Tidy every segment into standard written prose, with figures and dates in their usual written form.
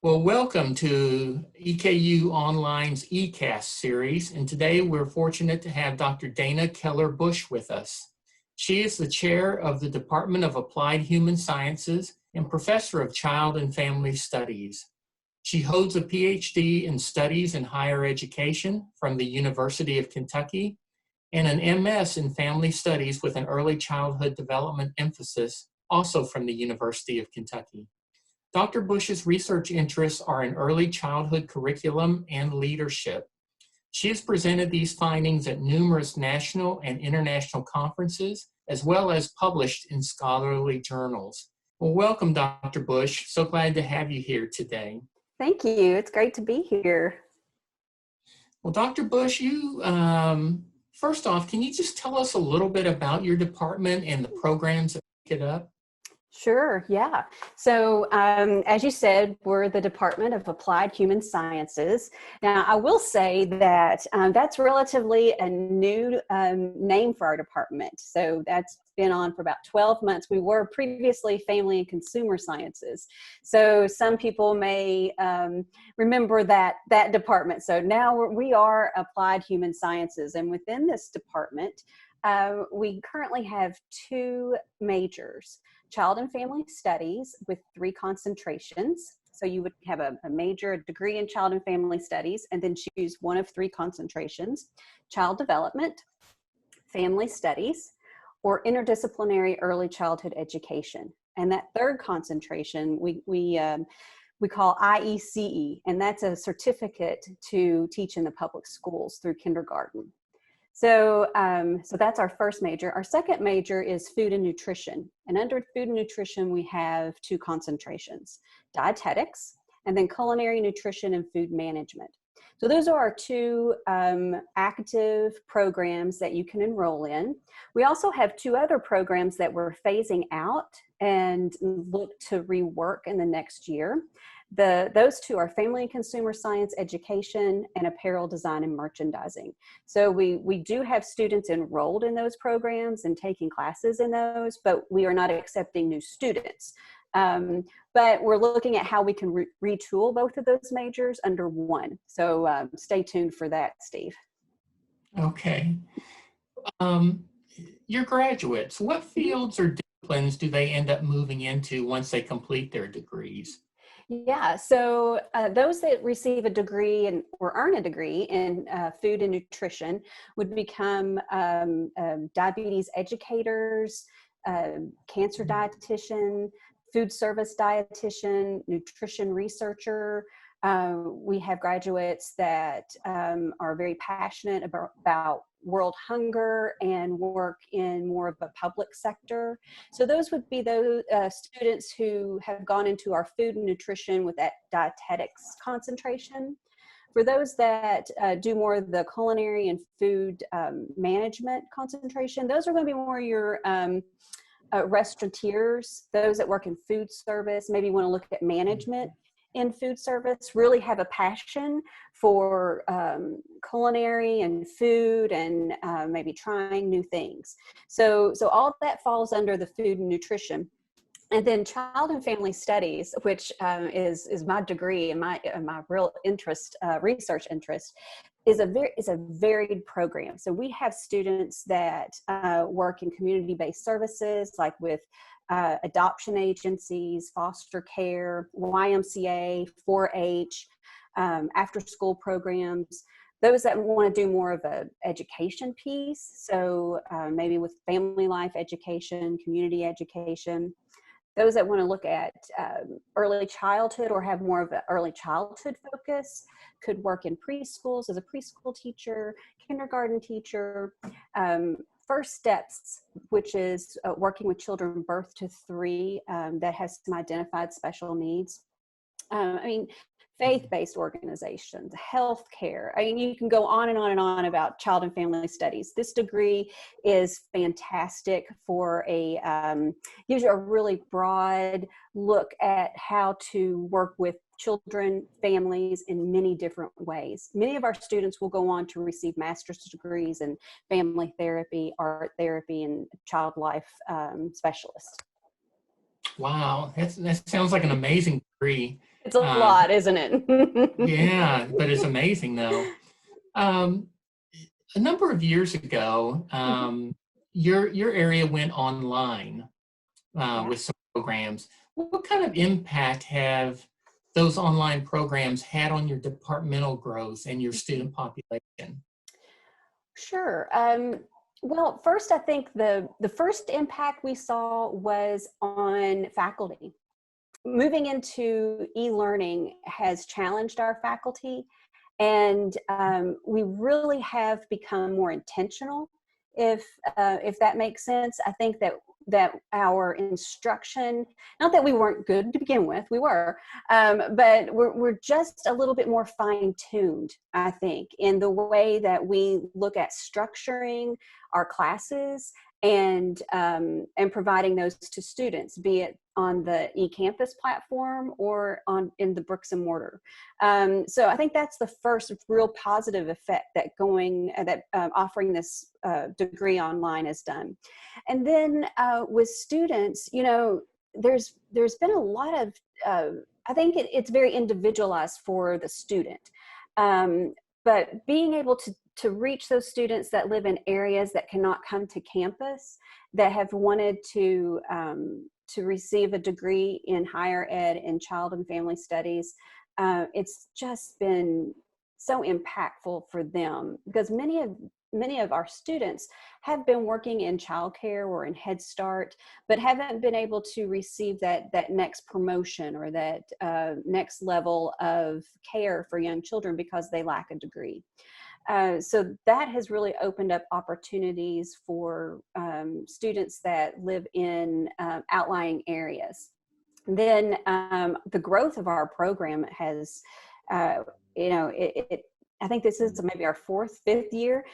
Well, welcome to EKU Online's eCast series, and today we're fortunate to have Dr. Dana Keller Bush with us. She is the chair of the Department of Applied Human Sciences and professor of Child and Family Studies. She holds a PhD in Studies in Higher Education from the University of Kentucky and an MS in Family Studies with an early childhood development emphasis, also from the University of Kentucky. Dr. Bush's research interests are in early childhood curriculum and leadership. She has presented these findings at numerous national and international conferences, as well as published in scholarly journals. Well, welcome, Dr. Bush. So glad to have you here today. Thank you. It's great to be here. Well, Dr. Bush, first off, can you just tell us a little bit about your department and the programs that make it up? Sure, yeah. So as you said, we're the Department of Applied Human Sciences. Now, I will say that that's relatively a new name for our department. So that's been on for about 12 months. We were previously Family and Consumer Sciences. So some people may remember that department. So now we are Applied Human Sciences. And within this department, we currently have two majors. Child and Family Studies with 3 concentrations. So you would have a major, a degree in Child and Family Studies, and then choose one of 3 concentrations: Child Development, Family Studies, or Interdisciplinary Early Childhood Education. And that third concentration we call IECE, and that's a certificate to teach in the public schools through kindergarten. So that's our first major. Our second major is Food and Nutrition. And under Food and Nutrition, we have 2 concentrations: Dietetics, and then Culinary Nutrition and Food Management. So those are our 2 active programs that you can enroll in. We also have 2 other programs that we're phasing out and look to rework in the next year. Those 2 are Family and Consumer Science Education and Apparel Design and Merchandising. So we do have students enrolled in those programs and taking classes in those, but we are not accepting new students. But we're looking at how we can retool both of those majors under one. So stay tuned for that, Steve. Okay. Your graduates, what fields or disciplines do they end up moving into once they complete their degrees? Yeah, so those that receive a degree or earn a degree in food and nutrition would become diabetes educators, cancer dietitian, food service dietitian, nutrition researcher. We have graduates that are very passionate about world hunger and work in more of a public sector. So those would be those students who have gone into our food and nutrition with that dietetics concentration. For those that do more of the culinary and food management concentration, those are going to be more your restaurateurs, those that work in food service, maybe want to look at management in food service, really have a passion for culinary and food and maybe trying new things. So all of that falls under the food and nutrition. And then Child and Family Studies, which is my degree and my real interest, research interest, is a varied program. So we have students that work in community-based services, like with adoption agencies, foster care, YMCA, 4-H, after-school programs. Those that want to do more of an education piece, so maybe with family life education, community education. Those that want to look at early childhood or have more of an early childhood focus could work in preschools as a preschool teacher, kindergarten teacher. First Steps, which is working with children birth to 3 that has some identified special needs. Faith-based organizations, healthcare. You can go on and on and on about Child and Family Studies. This degree is fantastic for gives you a really broad look at how to work with children, families in many different ways. Many of our students will go on to receive master's degrees in family therapy, art therapy, and child life specialist. Wow, that sounds like an amazing degree. It's a Um, lot, isn't it? yeah, but it's amazing though. Um, a number of years ago, Mhm. your area went online Yeah. with some programs. What kind of impact have those online programs had on your departmental growth and your student population? Sure. Well, first, I think the first impact we saw was on faculty. Moving into e-learning has challenged our faculty, and we really have become more intentional, if that makes sense. I think that our instruction, not that we weren't good to begin with, we were, but we're just a little bit more fine-tuned, I think, in the way that we look at structuring our classes and providing those to students, be it on the eCampus platform or in the bricks and mortar. So I think that's the first real positive effect that offering this degree online has done. And then with students, there's been a lot of I think it's very individualized for the student. Um, but being able to reach those students that live in areas that cannot come to campus, that have wanted to receive a degree in higher ed in child and family studies, it's just been so impactful for them, because many of our students have been working in childcare or in Head Start, but haven't been able to receive that next promotion or that next level of care for young children because they lack a degree. So that has really opened up opportunities for students that live in outlying areas. Then the growth of our program has, uh, I think this is maybe our fourth, fifth year.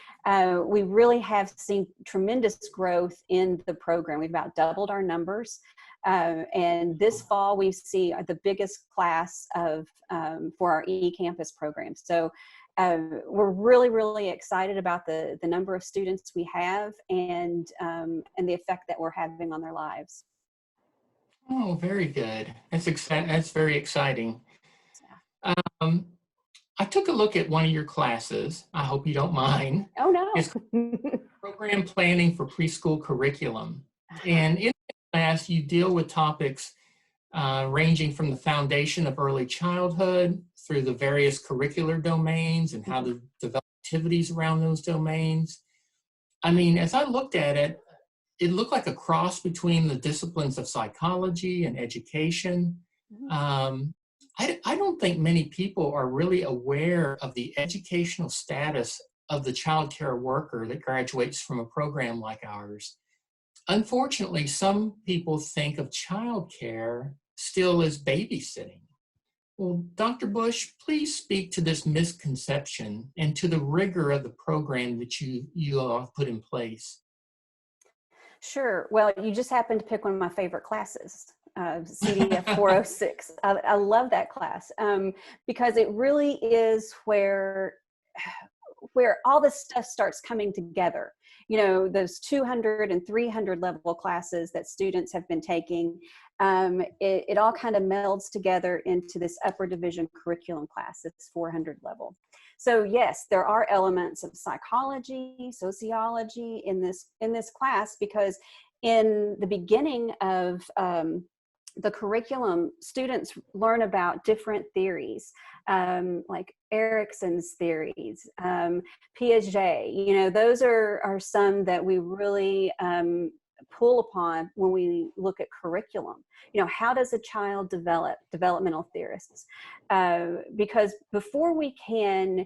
We really have seen tremendous growth in the program. We've about doubled our numbers. And this fall, we see the biggest class for our eCampus program. So we're really, really excited about the number of students we have and the effect that we're having on their lives. Oh, very good. That's very exciting. Um, I took a look at one of your classes. I hope you don't mind. Oh no. It's Program Planning for Preschool Curriculum. Uh-huh. And in that class, you deal with topics ranging from the foundation of early childhood through the various curricular domains and how Mhm. to develop activities around those domains. I mean, as I looked at it, it looked like a cross between the disciplines of psychology and education. Mhm. Um, I don't think many people are really aware of the educational status of the child care worker that graduates from a program like ours. Unfortunately, some people think of child care still as babysitting. Well, Dr. Bush, please speak to this misconception and to the rigor of the program that you all have put in place. Sure. Well, you just happened to pick one of my favorite classes, CDF 406. I love that class because it really is where all this stuff starts coming together. Those 200 and 300 level classes that students have been taking, it all kind of melds together into this upper division curriculum class. It's 400 level. So yes, there are elements of psychology, sociology in this class, because in the beginning of the curriculum, students learn about different theories, like Erickson's theories, Piaget. Those are some that we really pull upon when we look at curriculum. How does a child develop? Developmental theorists, because before we can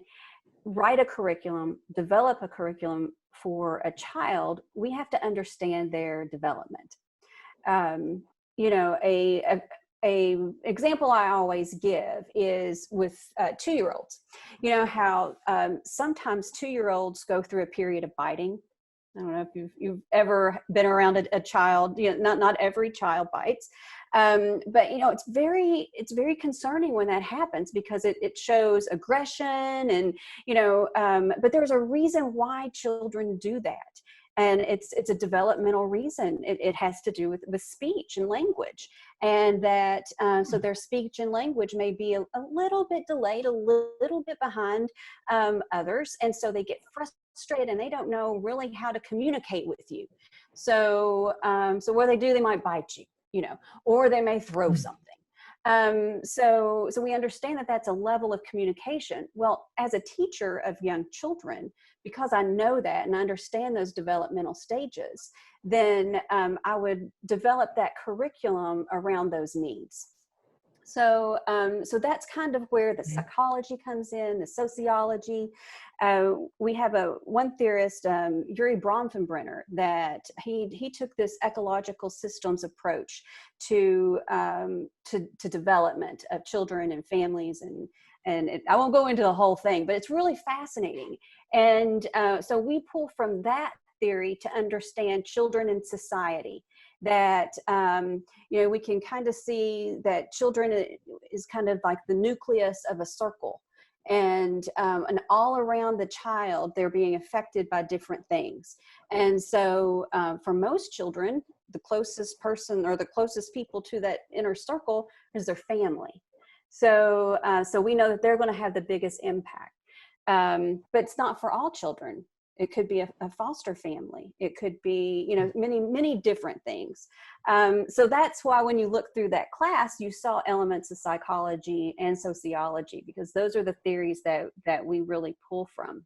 write a curriculum, develop a curriculum for a child, we have to understand their development. Um, a example I always give is with 2-year-olds. How sometimes 2-year-olds go through a period of biting. I don't know if you've ever been around a child. Not every child bites, but it's very concerning when that happens, because it shows aggression, and but there's a reason why children do that. And it's a developmental reason. It has to do with speech and language, and that so their speech and language may be a little bit delayed, a little bit behind others, and so they get frustrated and they don't know really how to communicate with you. So so what they do, they might bite you, you know, or they may throw something. So we understand that that's a level of communication. Well, as a teacher of young children, because I know that and understand those developmental stages, then I would develop that curriculum around those needs. So, so that's kind of where the psychology comes in, the sociology. We have one theorist, Yuri Bronfenbrenner, that he took this ecological systems approach to development of children and families, and I won't go into the whole thing, but it's really fascinating. And so we pull from that theory to understand children in society, that you know, we can kind of see that children is kind of like the nucleus of a circle, and all around the child they're being affected by different things. And so for most children, the closest person or the closest people to that inner circle is their family. So so we know that they're going to have the biggest impact, but it's not for all children. It could be a foster family. It could be, you know, many different things. So that's why when you look through that class, you saw elements of psychology and sociology, because those are the theories that we really pull from.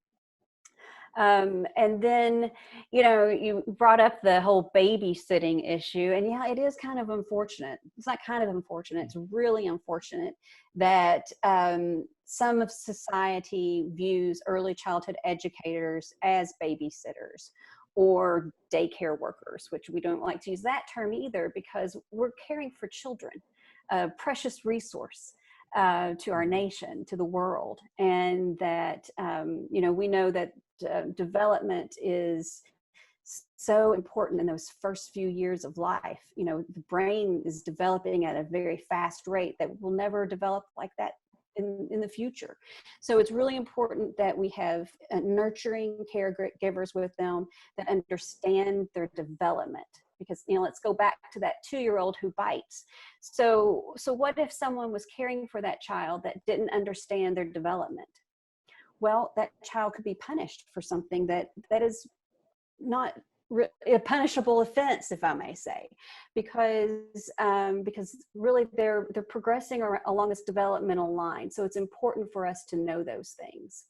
And then, you know, you brought up the whole babysitting issue, and yeah, it is kind of unfortunate. It's not kind of unfortunate, it's really unfortunate that some of society views early childhood educators as babysitters or daycare workers, which we don't like to use that term either, because we're caring for children, a precious resource to our nation, to the world. And that, you know, we know that development is so important in those first few years of life. You know, the brain is developing at a very fast rate that will never develop like that in the future. So it's really important that we have nurturing caregivers with them that understand their development. Because, you know, let's go back to that 2-year-old who bites. So what if someone was caring for that child that didn't understand their development? Well, that child could be punished for something that is not a punishable offense, if I may say, because really they're progressing along this developmental line. So it's important for us to know those things.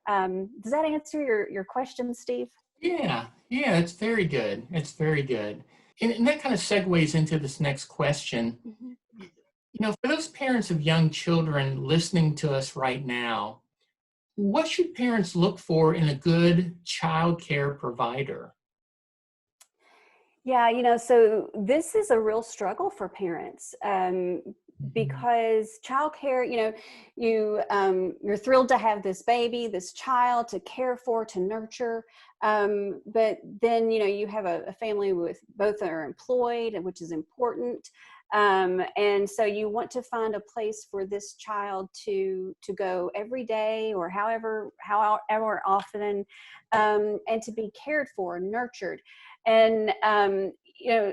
Does that answer your question, Steve? Yeah, it's very good. It's very good. And that kind of segues into this next question. Mm-hmm. You know, for those parents of young children listening to us right now, what should parents look for in a good child care provider? Yeah, you know, so this is a real struggle for parents, because childcare, you know, you're thrilled to have this baby, this child to care for, to nurture, but then, you know, you have a family with both are employed, which is important, and so you want to find a place for this child to go every day or however often, and to be cared for, nurtured. And you know,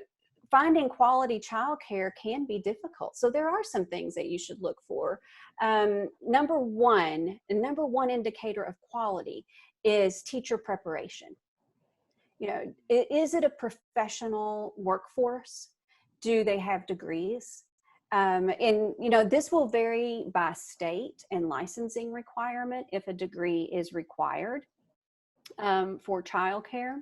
finding quality childcare can be difficult. So there are some things that you should look for. The number one indicator of quality is teacher preparation. You know, is it a professional workforce? Do they have degrees? And you know, this will vary by state and licensing requirement if a degree is required for childcare.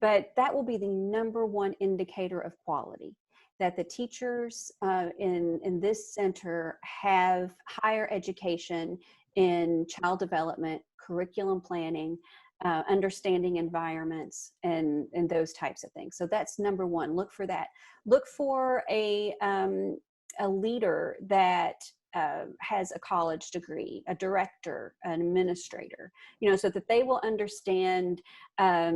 But that will be the number one indicator of quality, that the teachers in this center have higher education in child development, curriculum planning, understanding environments, and those types of things. So that's number one. Look for that. Look for a leader that has a college degree, a director, an administrator, you know, so that they will understand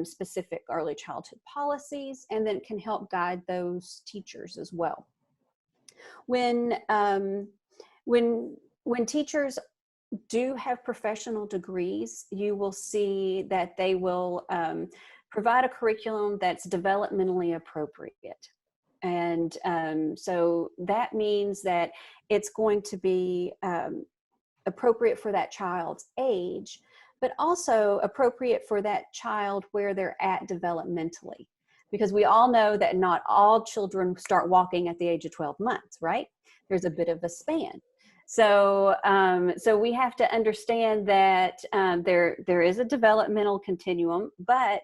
specific early childhood policies and then can help guide those teachers as well. When teachers do have professional degrees, you will see that they will provide a curriculum that's developmentally appropriate. And so that means that it's going to be appropriate for that child's age, but also appropriate for that child where they're at developmentally. Because we all know that not all children start walking at the age of 12 months, right? There's a bit of a span. So, so we have to understand that there is a developmental continuum, but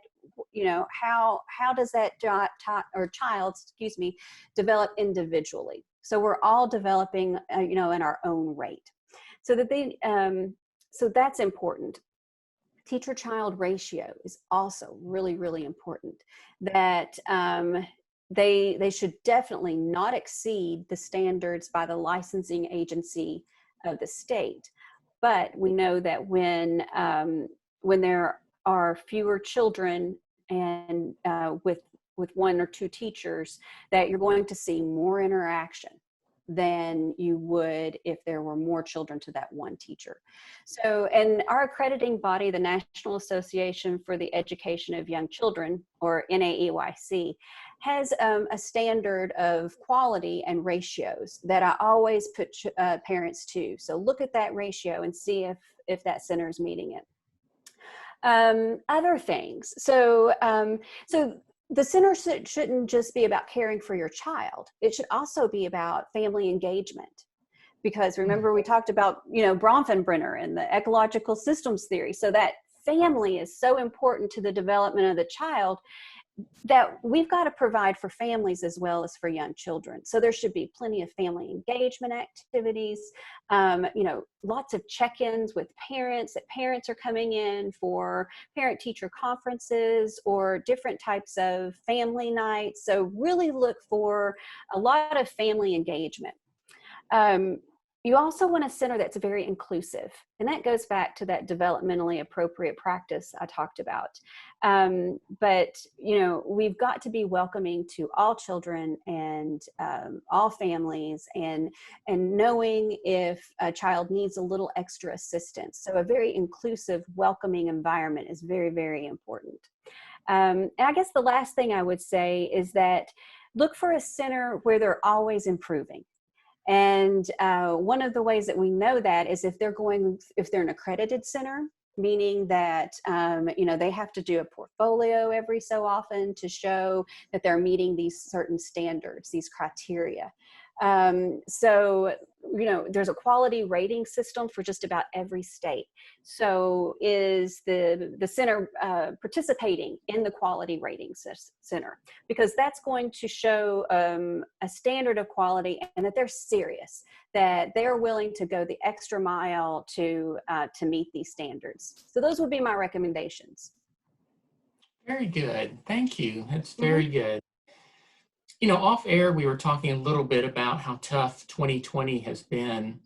you know, how does that child, excuse me, develop individually? So we're all developing, you know, in our own rate. So that so that's important. Teacher-child ratio is also really, really important. That they should definitely not exceed the standards by the licensing agency of the state. But we know that when there are fewer children and with one or two teachers, that you're going to see more interaction than you would if there were more children to that one teacher. So, and our accrediting body, the National Association for the Education of Young Children, or NAEYC, has a standard of quality and ratios that I always put parents to. So look at that ratio and see if that center is meeting it. Other things. So, so the center shouldn't just be about caring for your child. It should also be about family engagement. Because remember, we talked about, you know, Bronfenbrenner and the ecological systems theory. So that family is so important to the development of the child that we've got to provide for families as well as for young children. So there should be plenty of family engagement activities, you know, lots of check-ins with parents, that parents are coming in for parent-teacher conferences or different types of family nights. So really look for a lot of family engagement. You also want a center that's very inclusive, and that goes back to that developmentally appropriate practice I talked about. But you know, we've got to be welcoming to all children and all families, and knowing if a child needs a little extra assistance. So a very inclusive, welcoming environment is very, very important. And I guess the last thing I would say is that look for a center where they're always improving. And one of the ways that we know that is if they're an accredited center, meaning that, you know, they have to do a portfolio every so often to show that they're meeting these certain standards, these criteria. So, you know, there's a quality rating system for just about every state. So is the center participating in the quality rating center? Because that's going to show a standard of quality and that they're serious, that they're willing to go the extra mile to meet these standards. So those would be my recommendations. Very good. Thank you. That's very good. You know, off air, we were talking a little bit about how tough 2020 has been.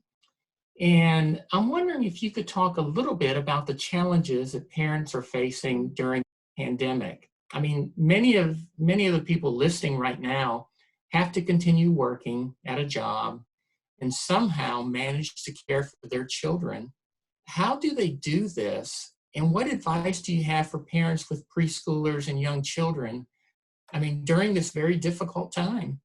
And I'm wondering if you could talk a little bit about the challenges that parents are facing during the pandemic. I mean, many of the people listening right now have to continue working at a job and somehow manage to care for their children. How do they do this? And what advice do you have for parents with preschoolers and young children, I mean, during this very difficult time?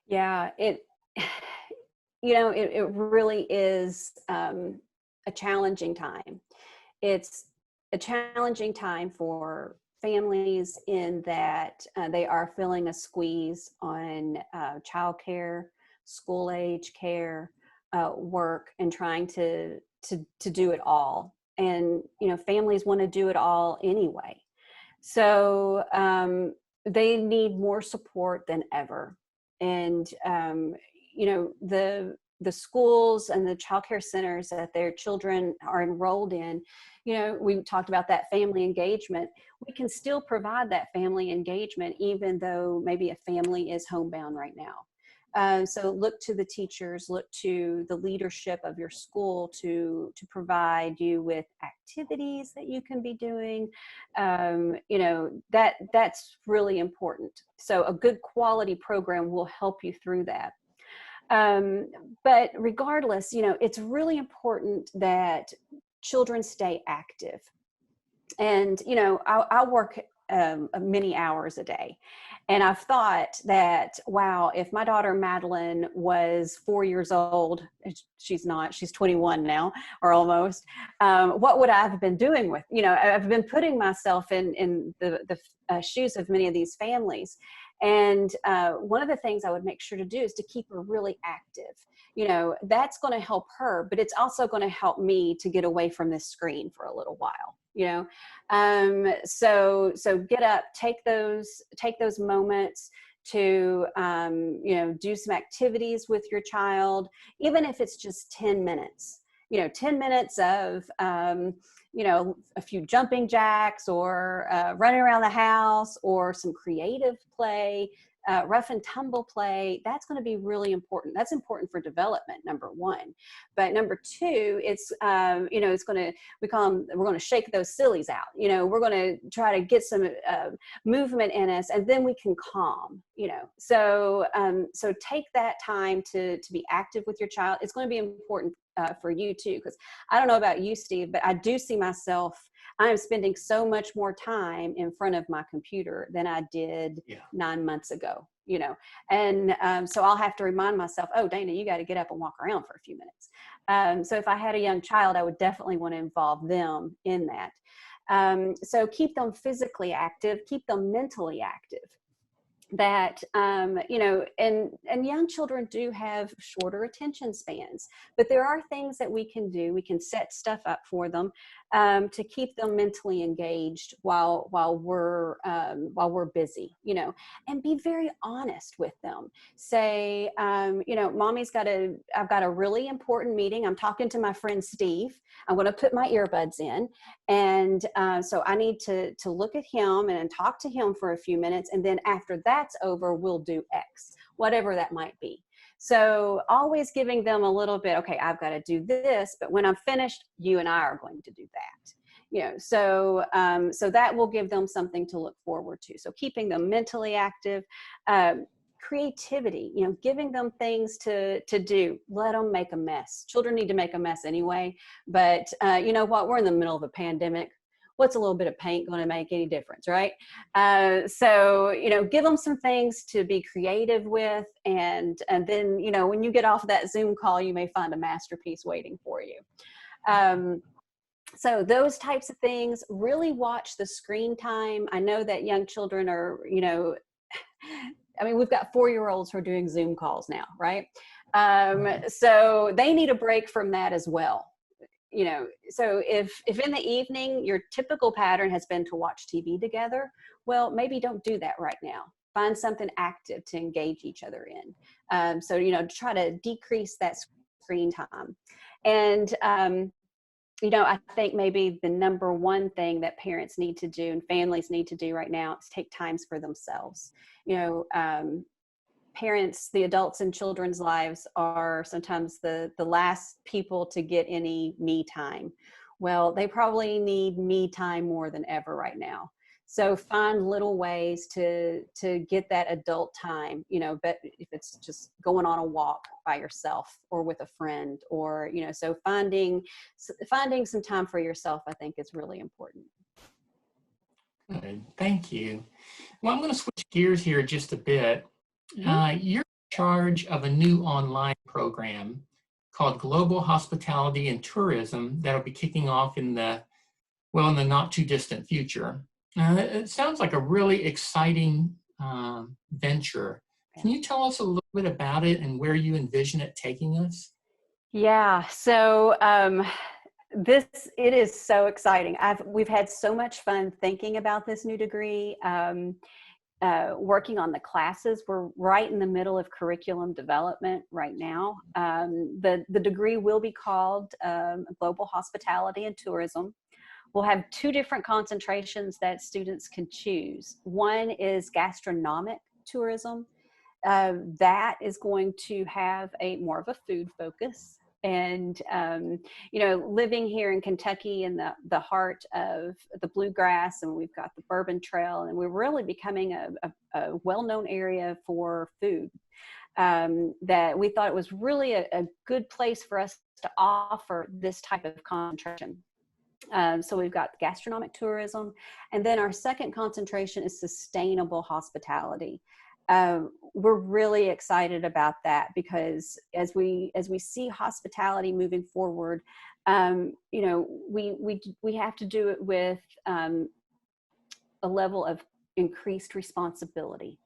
Yeah, you know, it really is a challenging time. It's a challenging time for families in that they are feeling a squeeze on childcare, school age care, work, and trying to do it all. And you know, families want to do it all anyway. So they need more support than ever. And you know, the schools and the childcare centers that their children are enrolled in, you know, we talked about that family engagement. We can still provide that family engagement even though maybe a family is homebound right now. So look to the teachers, look to the leadership of your school to provide you with activities that you can be doing. You know, that's really important. So a good quality program will help you through that. But regardless, you know, it's really important that children stay active. And, you know, I work many hours a day. And I've thought that, wow, if my daughter Madeline was 4 years old, she's not, she's 21 now or almost, what would I have been doing with, you know, I've been putting myself in the shoes of many of these families. And one of the things I would make sure to do is to keep her really active. You know, that's going to help her, but it's also going to help me to get away from this screen for a little while, you know. So get up, take those moments to, you know, do some activities with your child, even if it's just 10 minutes, you know, 10 minutes of, you know, a few jumping jacks or running around the house or some creative play, rough and tumble play. That's going to be really important. That's important for development, number one. But number two, it's, you know, it's going to, we call them, we're going to shake those sillies out. You know, we're going to try to get some movement in us, and then we can calm, you know. So, so take that time to be active with your child. It's going to be important for you too, because I don't know about you, Steve, but I do see myself, I'm spending so much more time in front of my computer than I did 9 months ago, you know. And so I'll have to remind myself, oh, Dana, you got to get up and walk around for a few minutes. So if I had a young child, I would definitely want to involve them in that. So keep them physically active, keep them mentally active. That, you know, and young children do have shorter attention spans, but there are things that we can do. We can set stuff up for them to keep them mentally engaged while we're busy, you know, and be very honest with them. Say, you know, I've got a really important meeting. I'm talking to my friend Steve. I'm going to put my earbuds in, and so I need to look at him and talk to him for a few minutes, and then after that's over, we'll do X, whatever that might be. So always giving them a little bit, okay, I've got to do this, but when I'm finished, you and I are going to do that. You know, so so that will give them something to look forward to. So keeping them mentally active, creativity, you know, giving them things to do. Let them make a mess. Children need to make a mess anyway, but you know what? We're in the middle of a pandemic. What's a little bit of paint going to make any difference, right? So, you know, give them some things to be creative with, and then, you know, when you get off that Zoom call, you may find a masterpiece waiting for you. So those types of things. Really watch the screen time. I know that young children are, you know, I mean, we've got 4-year-olds who are doing Zoom calls now, right? So they need a break from that as well. You know, so if in the evening your typical pattern has been to watch TV together, well, maybe don't do that right now. Find something active to engage each other in. So, you know, try to decrease that screen time. And you know, I think maybe the number one thing that parents need to do and families need to do right now is take times for themselves. You know, parents, the adults in children's lives are sometimes the last people to get any me time. Well, they probably need me time more than ever right now. So find little ways to get that adult time, you know, but if it's just going on a walk by yourself or with a friend, or, you know, so finding some time for yourself, I think, is really important. Good. Thank you. Well, I'm going to switch gears here just a bit. You're in charge of a new online program called Global Hospitality and Tourism that'll be kicking off in the not too distant future. It sounds like a really exciting venture. Can you tell us a little bit about it and where you envision it taking us? Yeah, so it is so exciting. We've had so much fun thinking about this new degree. Working on the classes. We're right in the middle of curriculum development right now. The degree will be called Global Hospitality and Tourism. We'll have 2 different concentrations that students can choose. One is gastronomic tourism. That is going to have more of a food focus. And, you know, living here in Kentucky in the heart of the bluegrass, and we've got the Bourbon Trail, and we're really becoming a well-known area for food, that we thought it was really a good place for us to offer this type of concentration. So we've got gastronomic tourism, and then our second concentration is sustainable hospitality. We're really excited about that because as we see hospitality moving forward, we have to do it with a level of increased responsibility.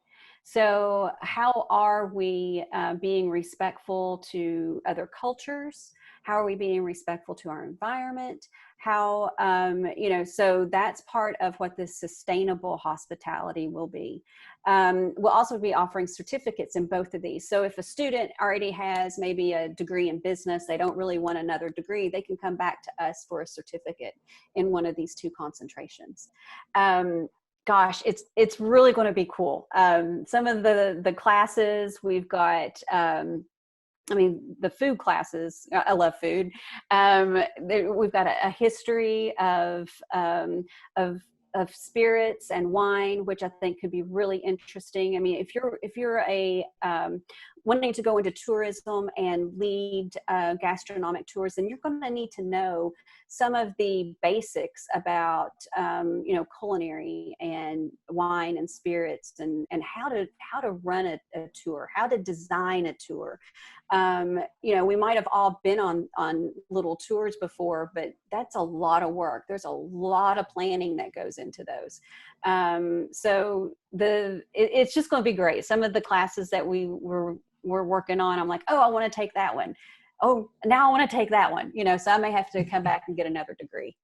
So how are we being respectful to other cultures? How are we being respectful to our environment? How, so that's part of what this sustainable hospitality will be. We'll also be offering certificates in both of these. So if a student already has maybe a degree in business, they don't really want another degree, they can come back to us for a certificate in one of these two concentrations. Gosh, it's really going to be cool. Some of the classes we've got, the food classes, I love food. We've got a history of spirits and wine, which I think could be really interesting. I mean, if you're a wanting to go into tourism and lead gastronomic tours, then you're going to need to know some of the basics about culinary and wine and spirits and how to run a tour, how to design a tour. We might have all been on little tours before, but that's a lot of work. There's a lot of planning that goes into those. So it's just going to be great. Some of the classes that we're working on, I'm like, oh, I want to take that one. Oh, now I want to take that one. So I may have to come back and get another degree.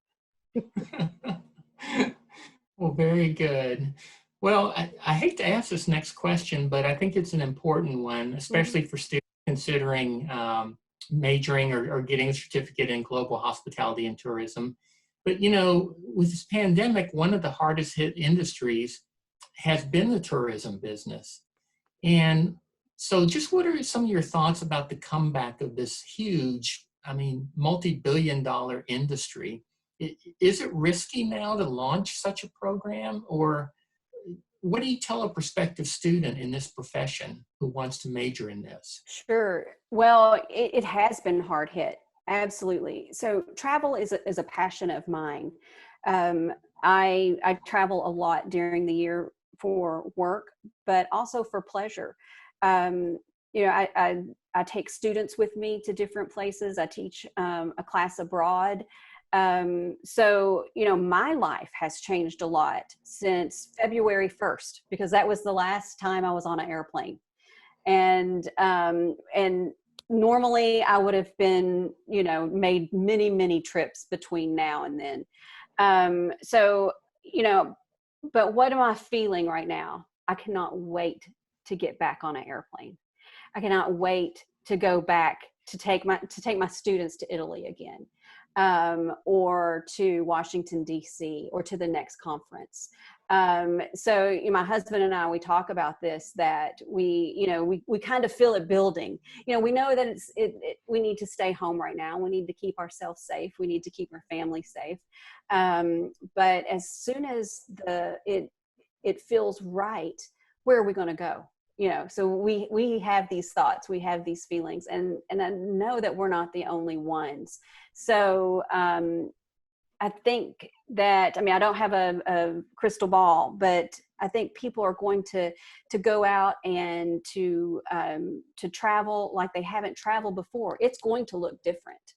Well, very good. Well, I hate to ask this next question, but I think it's an important one, especially for students considering majoring or getting a certificate in global hospitality and tourism. But, with this pandemic, one of the hardest hit industries has been the tourism business. And so just what are some of your thoughts about the comeback of this huge, multi-billion-dollar industry? Is it risky now to launch such a program, or what do you tell a prospective student in this profession who wants to major in this? Sure. Well, it has been hard hit. Absolutely. So travel is a passion of mine. I travel a lot during the year for work, but also for pleasure. I take students with me to different places. I teach a class abroad. So my life has changed a lot since February 1st, because that was the last time I was on an airplane. And normally I would have been, made many, many trips between now and then. But what am I feeling right now? I cannot wait to get back on an airplane. I cannot wait to go back to take my students to Italy again, or to Washington, D.C., or to the next conference. So my husband and I, we talk about this, that we kind of feel it building. We know that we need to stay home right now. We need to keep ourselves safe. We need to keep our family safe. But as soon as it feels right, where are we going to go? So we have these thoughts, we have these feelings, and I know that we're not the only ones. So I think that, I don't have a crystal ball, but I think people are going to go out and to travel like they haven't traveled before. It's going to look different.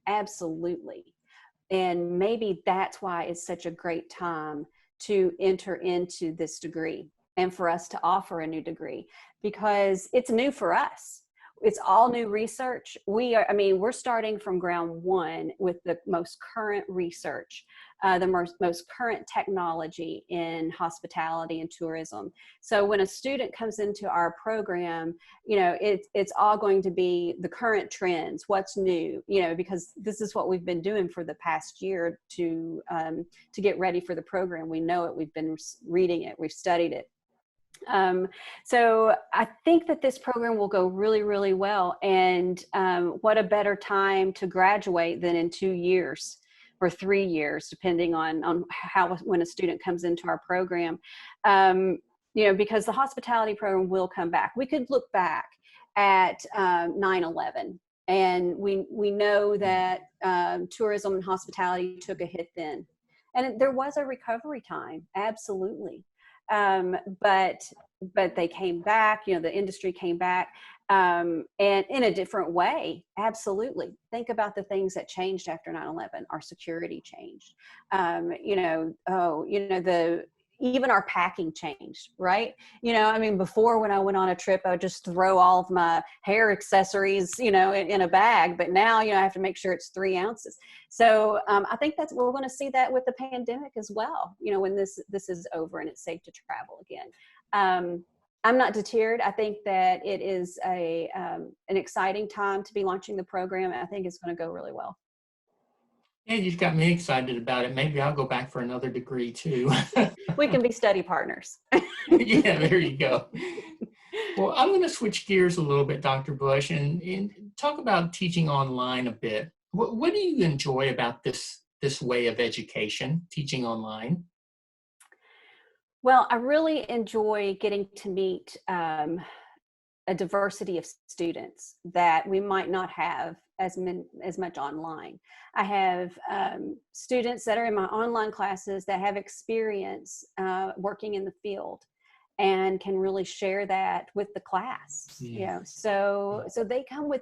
Absolutely. And maybe that's why it's such a great time to enter into this degree and for us to offer a new degree, because it's new for us. It's all new research. We're starting from ground one with the most current research, the most current technology in hospitality and tourism. So when a student comes into our program, it's all going to be the current trends, what's new, because this is what we've been doing for the past year to get ready for the program. We know it, we've been reading it, we've studied it. So I think that this program will go really, really well. And what a better time to graduate than in 2 years or 3 years, depending on when a student comes into our program. Because the hospitality program will come back. We could look back at 9/11 And we know that tourism and hospitality took a hit then. And there was a recovery time, absolutely. But they came back, the industry came back, and in a different way, absolutely. Think about the things that changed after 9/11. Our security changed. Even our packing changed, right? I mean, before, when I went on a trip, I would just throw all of my hair accessories, in a bag. But now, I have to make sure it's 3 ounces. So I think we're going to see that with the pandemic as well, when this is over and it's safe to travel again. I'm not deterred. I think that it is an exciting time to be launching the program. I think it's going to go really well. Yeah, you've got me excited about it. Maybe I'll go back for another degree too. We can be study partners. Yeah, there you go. Well, I'm going to switch gears a little bit, Dr. Bush, and talk about teaching online a bit. What do you enjoy about this way of education, teaching online? Well, I really enjoy getting to meet a diversity of students that we might not have as much online. I have students that are in my online classes that have experience working in the field and can really share that with the class. So they come with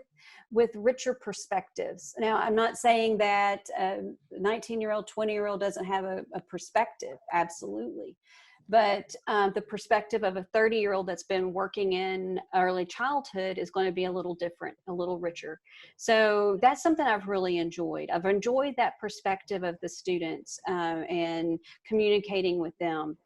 richer perspectives. Now, I'm not saying that a 19-year-old, 20-year-old doesn't have a perspective. Absolutely. But the perspective of a 30-year-old that's been working in early childhood is going to be a little different, a little richer. So that's something I've really enjoyed. I've enjoyed that perspective of the students and communicating with them.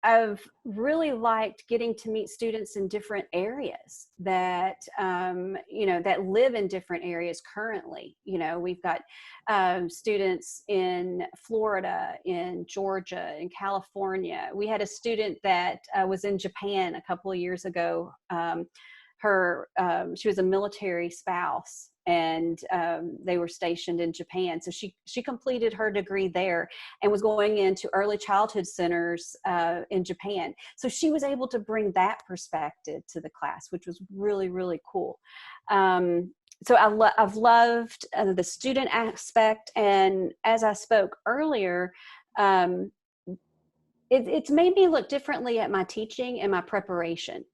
I've really liked getting to meet students in different areas that, that live in different areas currently. We've got students in Florida, in Georgia, in California. We had a student that was in Japan a couple of years ago. She was a military spouse, and they were stationed in Japan. So she completed her degree there and was going into early childhood centers in Japan. So she was able to bring that perspective to the class, which was really, really cool. So I've loved the student aspect. And as I spoke earlier, it's made me look differently at my teaching and my preparation.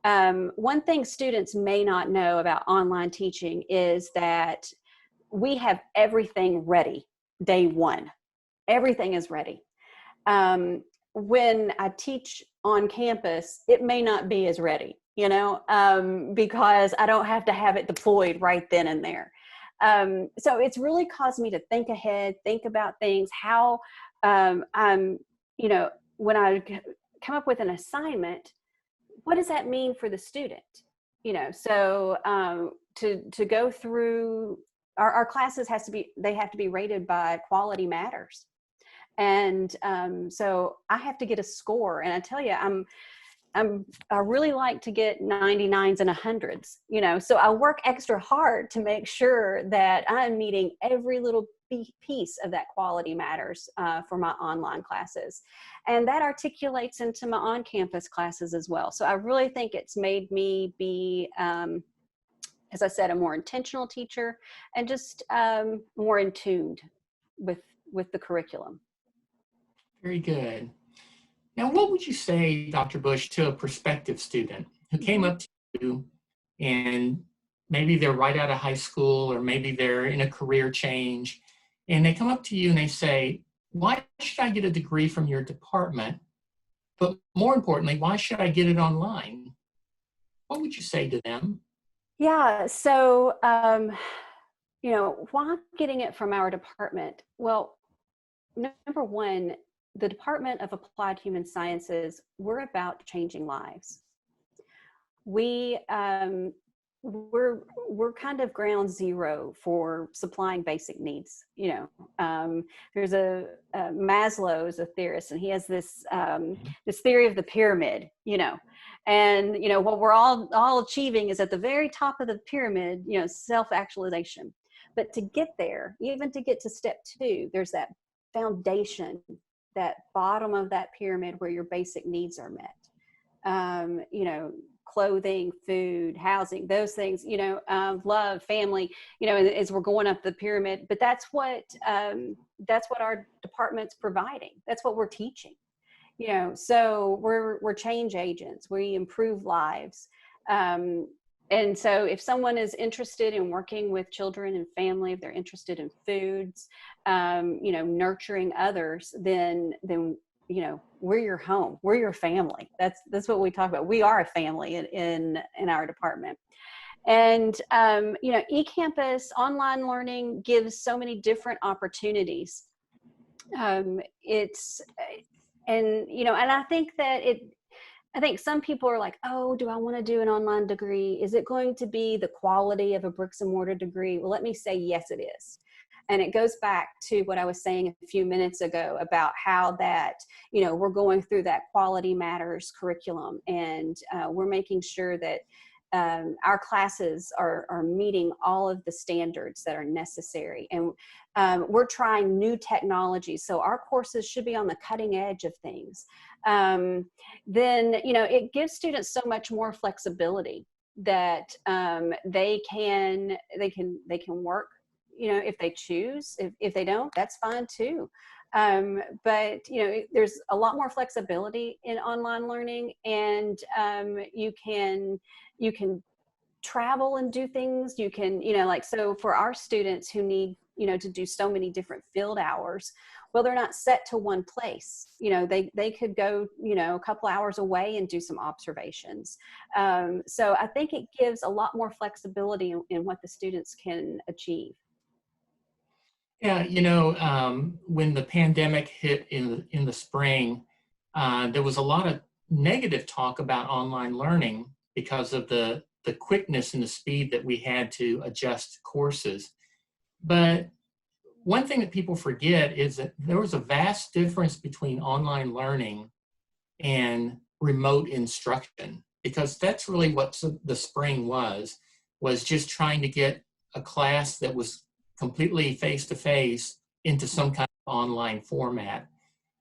One thing students may not know about online teaching is that we have everything ready day one. Everything is ready. When I teach on campus, it may not be as ready, because I don't have to have it deployed right then and there. So it's really caused me to think ahead, think about things, how when I come up with an assignment, what does that mean for the student? So to go through our classes have to be rated by Quality Matters. And so I have to get a score. And I tell you, I really like to get 99s and 100s, so I work extra hard to make sure that I'm meeting every little piece of that Quality Matters for my online classes. And that articulates into my on-campus classes as well. So I really think it's made me be, as I said, a more intentional teacher and just more in tune with the curriculum. Very good. Now, what would you say, Dr. Bush, to a prospective student who came up to you and maybe they're right out of high school or maybe they're in a career change, and they come up to you and they say, why should I get a degree from your department? But more importantly, why should I get it online? What would you say to them? Yeah, so, why getting it from our department? Well, number one, the Department of Applied Human Sciences, we're about changing lives. We're kind of ground zero for supplying basic needs. There's Maslow is a theorist, and he has this theory of the pyramid. And what we're all achieving is at the very top of the pyramid. Self-actualization. But to get there, even to get to step 2, there's that foundation, that bottom of that pyramid where your basic needs are met. clothing, food, housing, those things, love, family, as we're going up the pyramid. But that's what our department's providing. That's what we're teaching. So we're change agents. We improve lives. And so if someone is interested in working with children and family, if they're interested in foods, nurturing others, then we're your home. We're your family. That's what we talk about. We are a family in our department. And eCampus online learning gives so many different opportunities. And I think some people are like, oh, do I want to do an online degree? Is it going to be the quality of a bricks and mortar degree? Well, let me say, yes, it is. And it goes back to what I was saying a few minutes ago about how that, we're going through that quality matters curriculum, and we're making sure that our classes are meeting all of the standards that are necessary. And we're trying new technologies. So our courses should be on the cutting edge of things. Then, it gives students so much more flexibility that they can work, if they choose. If they don't, that's fine too. But there's a lot more flexibility in online learning, and you can travel and do things. You can, so for our students who need, to do so many different field hours, well, they're not set to one place. They could go, a couple hours away and do some observations. So I think it gives a lot more flexibility in what the students can achieve. Yeah, when the pandemic hit in the spring, there was a lot of negative talk about online learning because of the quickness and the speed that we had to adjust courses. But one thing that people forget is that there was a vast difference between online learning and remote instruction, because that's really what the spring was just trying to get a class that was completely face-to-face into some kind of online format.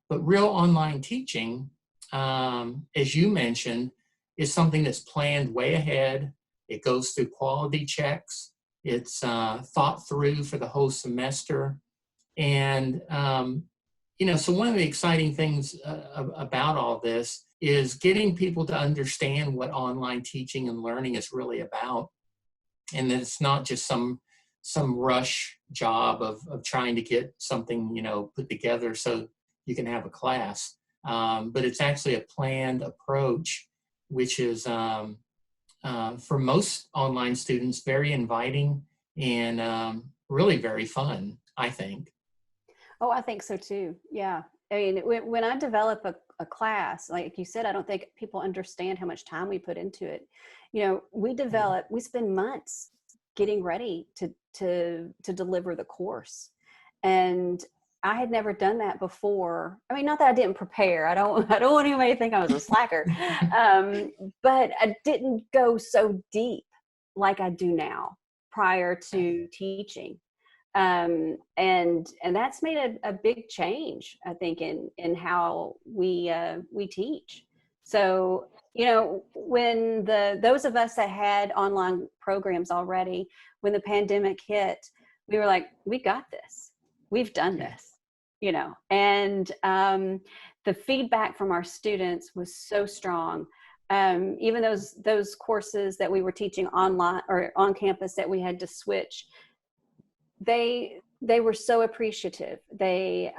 But real online teaching, as you mentioned, is something that's planned way ahead. It goes through quality checks. It's thought through for the whole semester. And, so one of the exciting things about all this is getting people to understand what online teaching and learning is really about. And that it's not just some rush job of trying to get something, put together so you can have a class. But it's actually a planned approach, which is, for most online students, very inviting and really very fun, I think. Oh, I think so too. Yeah. I mean, when I develop a class, like you said, I don't think people understand how much time we put into it. We spend months getting ready to deliver the course. And I had never done that before. I mean, not that I didn't prepare. I don't want anybody to think I was a slacker. But I didn't go so deep like I do now prior to teaching. And that's made a big change, I think, in how we teach. So, when those of us that had online programs already, when the pandemic hit, we were like, we got this. We've done this, and the feedback from our students was so strong. Even those courses that we were teaching online or on campus that we had to switch, they were so appreciative. I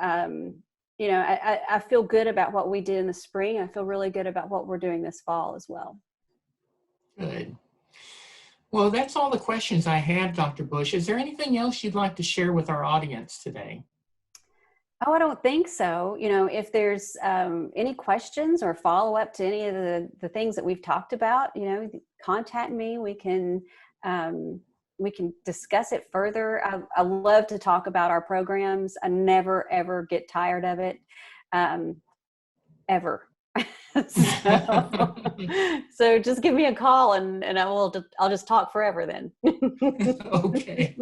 feel good about what we did in the spring. I feel really good about what we're doing this fall as well. Good. Well, that's all the questions I have, Dr. Bush. Is there anything else you'd like to share with our audience today? Oh, I don't think so. If there's any questions or follow up to any of the things that we've talked about, contact me. We can discuss it further. I love to talk about our programs. I never, ever get tired of it, ever. So just give me a call and I'll just talk forever then. Okay.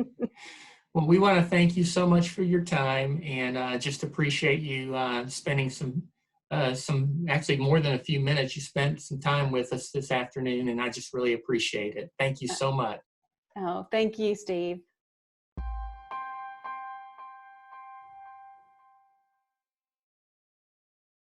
Well, we want to thank you so much for your time and just appreciate you spending some actually more than a few minutes. You spent some time with us this afternoon, and I just really appreciate it. Thank you so much. Oh, thank you, Steve.